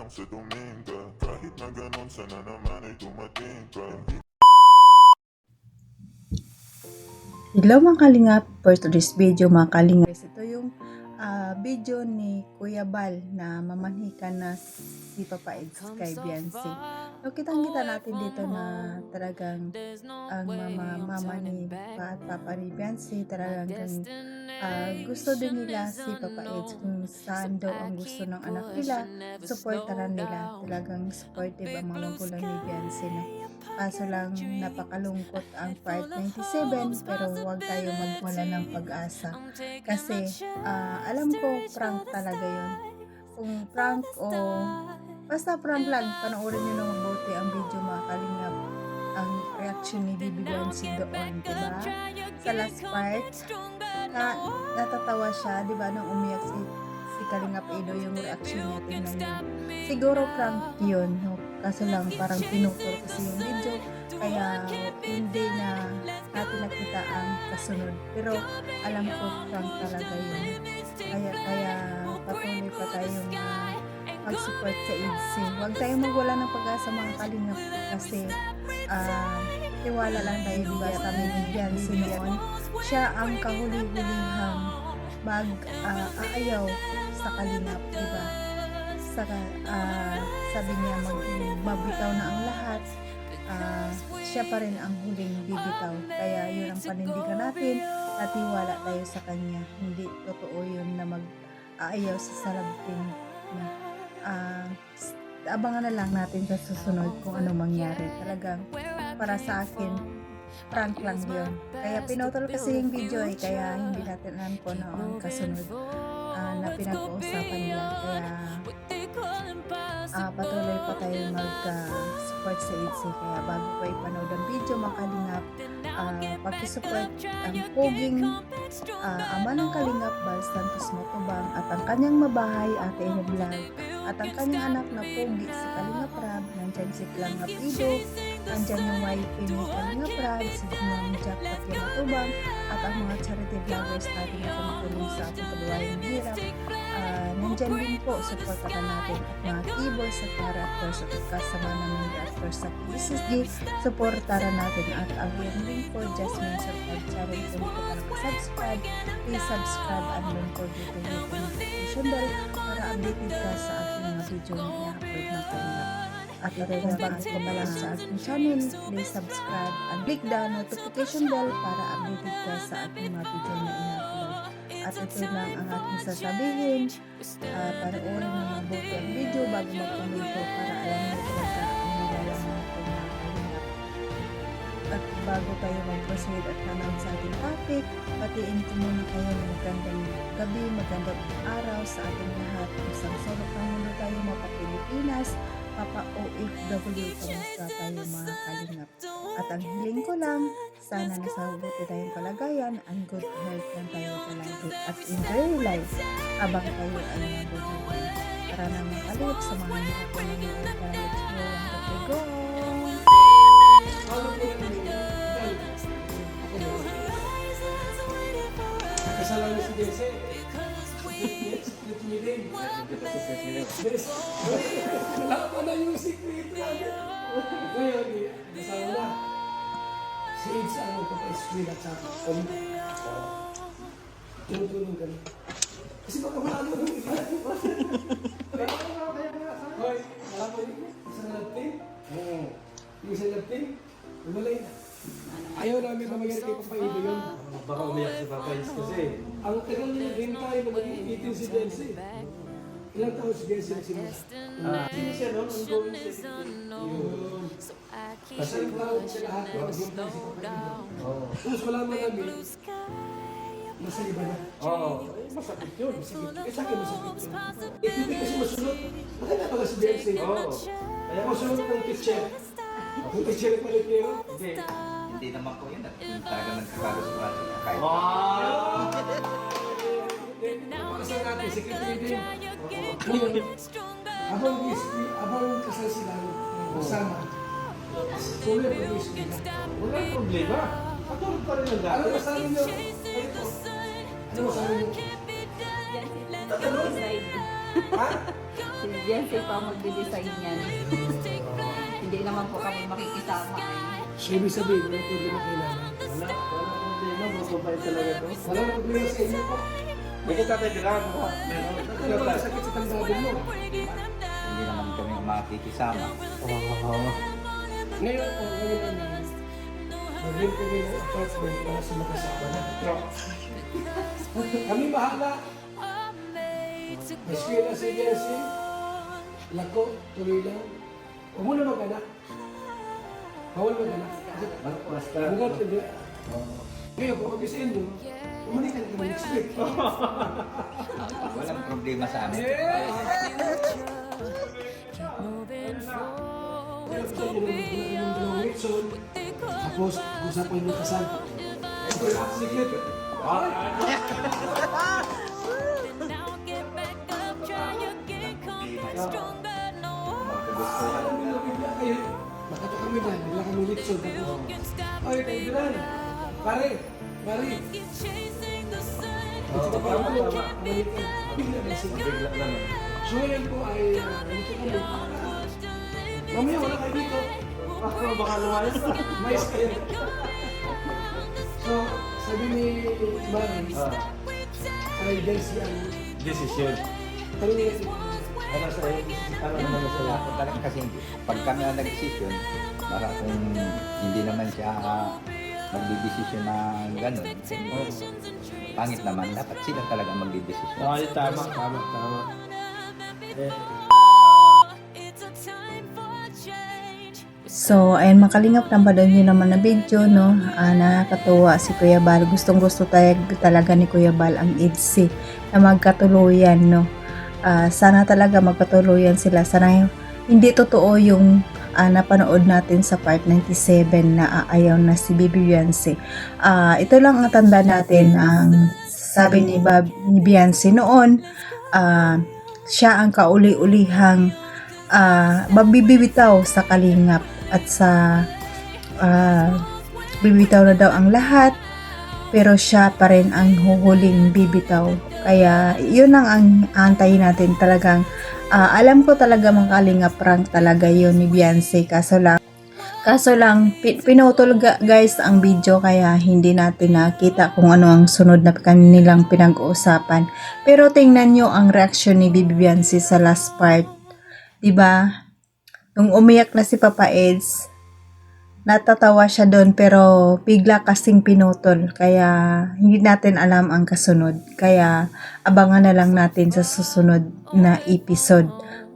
lang sa Dominga. Kahit na ganon, sana naman ay dumating ka. Hello mga kalingap, for today's video mga kalingap. Ito yung video ni Kuya Bal na mamanhikan na si Papa Eds kay Beyonce. So kitang-kita natin dito na talagang ang mama ni Pa at Papa ni Beyonce talagang gusto din nila si Papa Eds kung saan daw ang gusto ng anak nila, supportaran nila. Talagang supportive ang mga magulang ni Beyonce na. Kaso lang napakalungkot ang part 97 pero huwag tayo magwala ng pag-asa kasi alam ko prank talaga yun. Kung prank o basta prank lang, panoorin nyo ng mabuti ang video mga kalingap, ang reaction ni Bibi Beyonce doon, diba? Sa last part natatawa siya, diba, nung umiyak si Kalingap Edo, yung reaction niya, tingnan niyo. Siguro prank yun, no? Kaso lang parang pinutol kasi yung video, kaya hindi na natin nakita ang kasunod. Pero alam ko prank talaga yun. Kaya patuloy pa tayong mag-support sa EDC. Huwag tayong magwala ng pag-asa mga kalingap kasi tiwala lang tayo, diba, sa minigyan si noon. Siya ang kahuli-hulihang mag-aayaw sa kalingap, diba? Sabi niya mabitaw na ang lahat, siya pa rin ang huling bibitaw. Kaya yun ang panindigan natin at tiwala tayo sa kanya. Hindi totoo yun na mag-aayaw sa salabting. Abangan na lang natin sa susunod kung ano mangyari. Talagang para sa akin prank lang yun. Kaya pinutol kasi yung video kaya hindi natin alam kung ano ang kasunod na pinag-uusapan nila. Kaya patuloy pa tayo mag-support sa EDC. Kaya bago pa ipanood ang video, makalingap, pag-support ang poging ama ng Kalingap, Bal Santos Matubang, at ang kanyang mabahay, Ate Ene Vlog, at ang kanyang anak na pogi, si Kalingap Rab, nandyan si Kalingap Ido, nandyan yung wife ni Kalingap Rab, si Ma'am Jack Pati Matubang, at ang mga charity vloggers natin na tumutulong sa ating kabuhayan hirap. Nandyan din po, supportahan natin at mga keyboards at para actors at kasama naman yung actors sa PSSG, supportahan natin at ang link po, Jasmine Support Channel. Kung hindi ka nakasubscribe, please subscribe and don't forget to hit the notification bell para updated ka sa ating mga video na i-upload na kanila. At kung bago ka pa lang sa ating channel, please subscribe and click the notification bell para updated ka sa ating mga video na i-upload. At ito lang ang aking sasabihin, panoorin ng mabuti ang video bago magpamito para alam mo talaga ang nilalaman natin na kalingap. At bago tayo mag-proceed at manood sa ating topic, patiin ko muna kayo ng magandang gabi, magandang araw sa ating lahat. Isang sulok ng mundo tayo, mga Pilipinas, Papa OFW, kamusta tayo mga kalingap. At ang hiling ko lang, sana nasa mabuti tayong kalagayan and good health lang tayo palagi at enjoy life habang tayo ay nabubuhay. Para na mga kalingap, samahan niyo ako ng mga let's go and go. Kasalanan si Jesse. Split me din. Wala pa na yung secret yan. Ngayon, kasama na. Si Aids ang magpapa-screen at saka om. Tulong ka na. Kasi baka maano yung iba. Hoy, alam mo yung isang lapting? Yung isang lapting? Umalay na. Ayaw namin na mangyari kay Papa Ido yun. Baka umiyak si Papa Is kasi. Ang tagal niya rin tayo na magiging 18 si Delcy. Ilang taon si Delcy nagsimula? Sino siya noon? Ongoing siya. Yun. Kasi ang tawag siya lahat ko, yung tayo si Papa Ido. Oo. Tapos wala man kami, nasa iba na. Oo. Masakit yun. Eh sa akin masakit yun. Eh hindi kasi masunod. Maganda pala si Delcy. Oo. Kaya masunod ng teacher. Yung teacher na palit niya. Hindi naman po yun. Talaga nagkakagustuhan sila kahit Wow! Kasal natin, secretary din. Ngayon, habang kasal sila, kasama, tuloy pa yung sila. Walang problema. Patulog pa rin ang dati. Ano masabi niyo? Ano masabi niyo? Tatanong. Ha? Si Beyonce pa magde-design yan. Hindi naman po kami makikisama. So, ibig sabihin, wala problema kayo namin. Wala problema, mababait talaga to. Wala na problema sa inyo po. Hindi kita tayo ginagawa. Ano ba sakit sa tandaan mo? Hindi naman kami makikisama. Ngayon po, ngayon namin, mag-rent kami ng apartment para sa mag-asawa na. Kami bahala. Eskwela si Beyonce, lako, tuloy lang. Huwag mo na mag-anak. Bawal mag-anak. Basta. Hanggat, hindi. Ngayon, kung kami sa inyo, umalik ka na kami next week. Walang problema sa amin. Tapos, usapan yung kasal. Sige. Makato kami dahil, wala kami litson. Ay, kayo dyan. Pare, pare. Ito pa ako, bigla na sila. Bigla lang. So ngayon po ay dito kami. Mamaya wala kayo dito. Baka lumayas na. Mais kayo. So, sabi ni Mari, ay Delcy ang Decision. tanongin natin. Ano sa iyo? Ano naman sa iyo? Ako talaga kasi pag kami ang nag-decision, baka kung hindi naman siya magdidesisyon na gano'n, pangit naman. Dapat sila talaga magdidesisyon. Ay, tama. So, ayun, makalingap na ba nyo naman na video, no? Nakakatuwa si Kuya Bal. Gustong-gusto talaga ni Kuya Bal ang IDC na magkatuluyan, no? Sana talaga magkatuluyan sila. Sana hindi totoo yung napanood natin sa part 97 na aayaw na si Baby Beyonce. Ito lang ang tanda natin. Ang sabi ni Beyonce noon, siya ang kauli-ulihang mabibibitaw sa kalingap at sa bibitaw na daw ang lahat, pero siya pa rin ang huhuling bibitaw. Kaya yun ang antayin natin talagang. Alam ko talaga mga kalingap prank talaga yun ni Beyonce, kaso lang pinutol guys ang video, kaya hindi natin nakita kung ano ang sunod na kanilang pinag-uusapan. Pero tingnan nyo ang reaction ni Baby Beyonce sa last part, diba? Nung umiyak na si Papa Eds, natatawa siya doon, pero bigla kasing pinutol, kaya hindi natin alam ang kasunod. Kaya abangan na lang natin sa susunod na episode,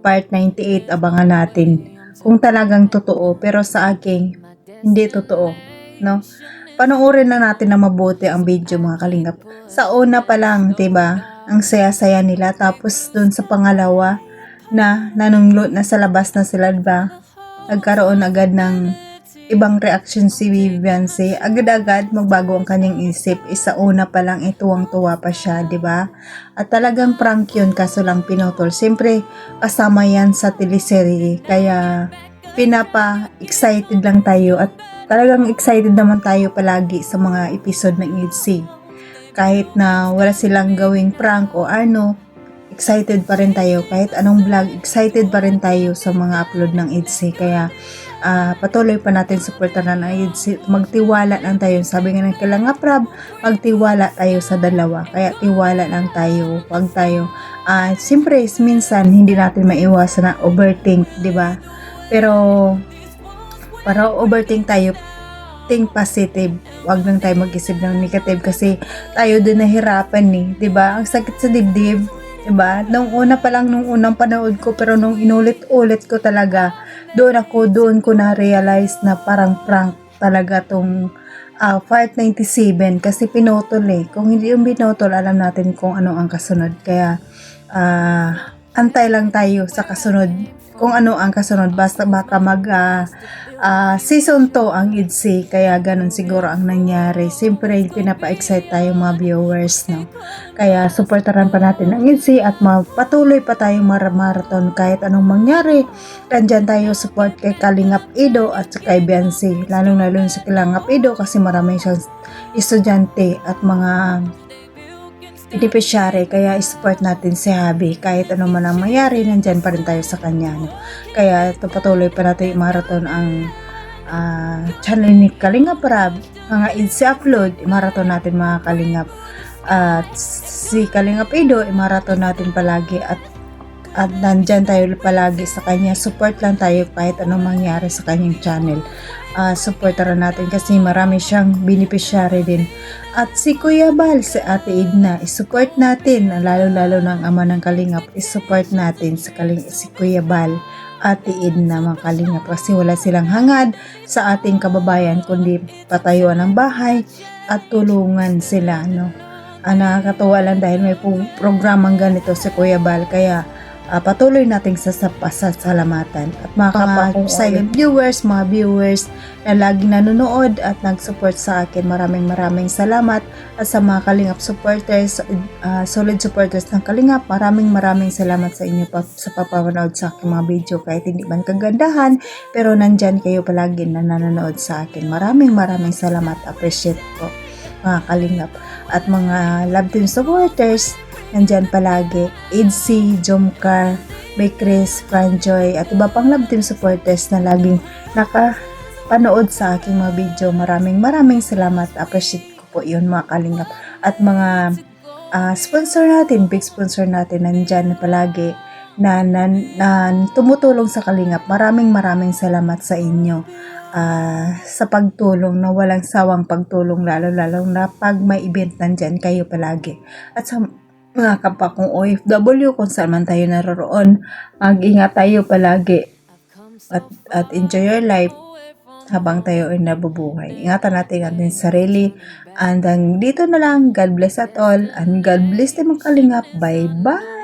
part 98. Abangan natin kung talagang totoo, pero sa akin hindi totoo, no? Panoorin na natin na mabuti ang video mga kalingap. Sa una pa lang, 'di ba? Ang saya-saya nila, tapos doon sa pangalawa na nanunglot na sa labas na sila, 'di ba? Nagkaroon agad ng ibang reaction si Beyonce. Agad-agad magbago ang kanyang isip. Isa una pa lang tuwang-tuwa pa siya, 'di ba? At talagang prank 'yun, kaso lang pinutol. Siyempre, kasama 'yan sa teleserye. Kaya pinapa-excited lang tayo, at talagang excited naman tayo palagi sa mga episode ng IDC. Kahit na wala silang gawing prank o ano, excited pa rin tayo. Kahit anong vlog, excited pa rin tayo sa mga upload ng IDC. Kaya patuloy pa natin supportahan ang IDC. Magtiwala lang tayo. Sabi nga ng Kalangaprab, magtiwala tayo sa dalawa. Kaya tiwala lang tayo. Huwag tayo. Siyempre, minsan hindi natin maiwasan na overthink, di ba? Pero para overthink tayo, think positive. Huwag lang tayo mag-isip ng negative, kasi tayo din nahirapan di ba? Ang sakit sa dibdib, di ba? Nung unang panood ko, pero nung inulit-ulit ko talaga, doon ko na-realize na parang prank talaga tong part 97, kasi pinutol Kung hindi yung pinutol, alam natin kung ano ang kasunod. Kaya antay lang tayo sa kasunod. Kung ano ang kasunod, basta baka season 2 ang IDC, kaya ganun siguro ang nangyari. Siyempre, pinapa-excite tayo mga viewers, no? Kaya supportaran pa natin ang IDC at patuloy pa tayong marathon kahit anong mangyari. Nandyan tayo support kay Kalingap Ido at kay Beyonce, lalong-lalo sa Kalingap Ido kasi marami siyang estudyante at mga beneficiary, kaya support natin si Habi. Kahit ano man ang mayari, nandyan pa rin tayo sa kanya. No? Kaya ito patuloy pa natin i-marathon ang channel ni Kalingap Rab, mga i-upload, i-marathon natin mga Kalingap. At si Kalingap Ido, i-marathon natin palagi at nandyan tayo palagi sa kanya. Support lang tayo kahit anong mangyari sa kanyang channel. Supportaran natin kasi marami siyang beneficiary din. At si Kuya Bal, si Ate Edna, isupport natin, lalo-lalo ng ama ng Kalingap, isupport natin si Kuya Bal, Ate Edna, mga Kalingap, kasi wala silang hangad sa ating kababayan kundi patayuan ng bahay at tulungan sila, no? Nakakatuwa lang dahil may programang ganito si Kuya Bal, kaya patuloy nating sasalamatan. At mga silent viewers, mga viewers na lagi nanonood at nag-support sa akin, maraming salamat. At sa mga Kalingap supporters, solid supporters ng Kalingap, maraming salamat sa inyo sa papanood sa aking mga video, kahit hindi man kagandahan, pero nandyan kayo palagi na nanonood sa akin. Maraming salamat, appreciate po mga Kalingap. At mga love team supporters, nandyan palagi, Edsy, Jomcar, May Chris, Franjoy, at iba pang love team supporters na laging nakapanood sa aking mga video. Maraming salamat. Appreciate ko po yun mga Kalingap. At mga sponsor natin, big sponsor natin, nandyan palagi na tumutulong sa Kalingap. Maraming salamat sa inyo. Sa pagtulong, na walang sawang pagtulong, lalo na pag may event, nandyan kayo palagi. At sa mga kapwa kong OFW, kung saan man tayo naroroon, mag-ingat tayo palagi at enjoy your life habang tayo ay nabubuhay. Ingatan natin ang ating sarili. And dito na lang, God bless at all, and God bless din mga Kalingap. Bye-bye!